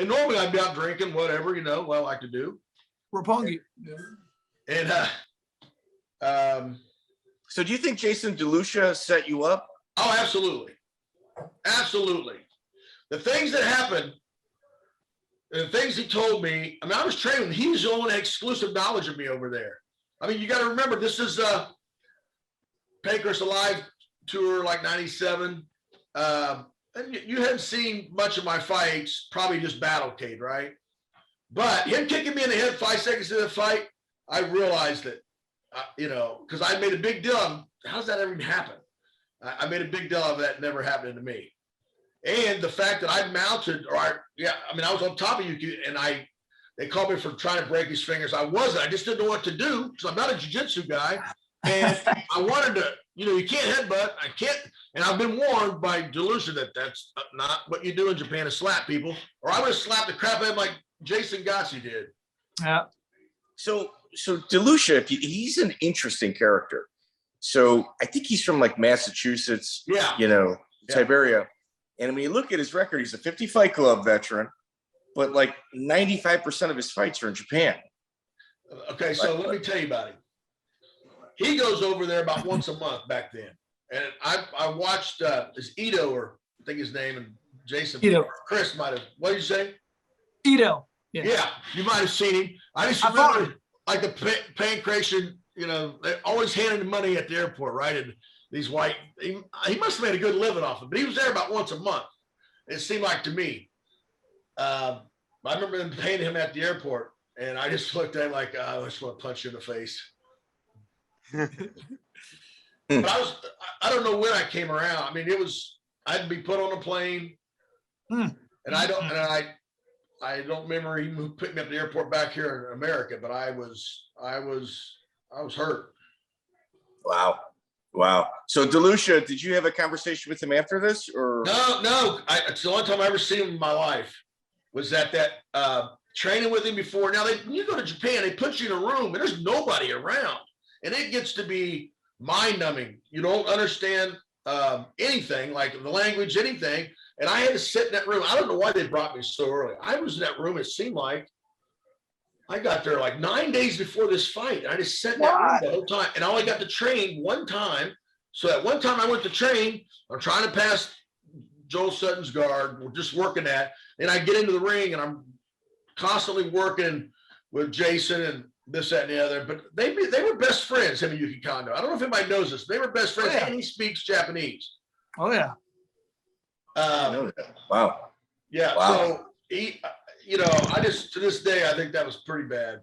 And normally I'd be out drinking, whatever, what I like to do. Roppongi. And so do you think Jason Delucia set you up? Oh, absolutely. Absolutely. The things that happened, the things he told me, I mean, I was training. He was the only one that had exclusive knowledge of me over there. I mean, you got to remember, this is Pancrase Alive tour, like 97. And you hadn't seen much of my fights, probably just Battlecade, right? But him kicking me in the head 5 seconds into the fight, I realized that, because I made a big deal of, how does that ever even happen? I made a big deal of that never happening to me. And the fact that I mounted, I was on top of Yuki, and they called me for trying to break his fingers. I wasn't. I just didn't know what to do because I'm not a jiu-jitsu guy. And I wanted to, you can't headbutt. I can't. And I've been warned by Delucia that that's not what you do in Japan, to slap people. Or I would have slapped the crap out of him like Jason Delucia did. Yeah. So Delucia, he's an interesting character. So I think he's from like Massachusetts, type area. And when you look at his record, he's a 50 Fight Club veteran, but like 95% of his fights are in Japan. Okay, so let me tell you about him. He goes over there about once a month back then. And I watched this Ito, or I think his name, and Jason, Ito. Chris might have, what did you say? Ito. Yeah, you might have seen him. I just remember like the Pancrase, they always handed him money at the airport, right? And these white, he must have made a good living off it, but he was there about once a month. It seemed like to me. I remember them paying him at the airport, and I just looked at him like, I just want to punch you in the face. But I don't know when I came around. I mean, I'd be put on a plane, and I don't remember him putting me up at the airport back here in America, but I was hurt. Wow. So Delucia, did you have a conversation with him after this, or? No. It's the only time I ever seen him in my life was that training with him before. Now, when you go to Japan, they put you in a room and there's nobody around, and it gets to be mind-numbing. You don't understand anything, like the language, anything. And I had to sit in that room. I don't know why they brought me so early. I was in that room, it seemed like. I got there like 9 days before this fight. I just sat in that room the whole time. And I only got to train one time. So at one time I went to train, I'm trying to pass Joel Sutton's guard. We're just working that. And I get into the ring and I'm constantly working with Jason and this, that, and the other. But they were best friends, him and Yuki Kondo. I don't know if anybody knows this. They were best friends, and he speaks Japanese. Oh, yeah. I know that. Wow. Yeah. Wow. So he, I just, to this day, I think that was pretty bad.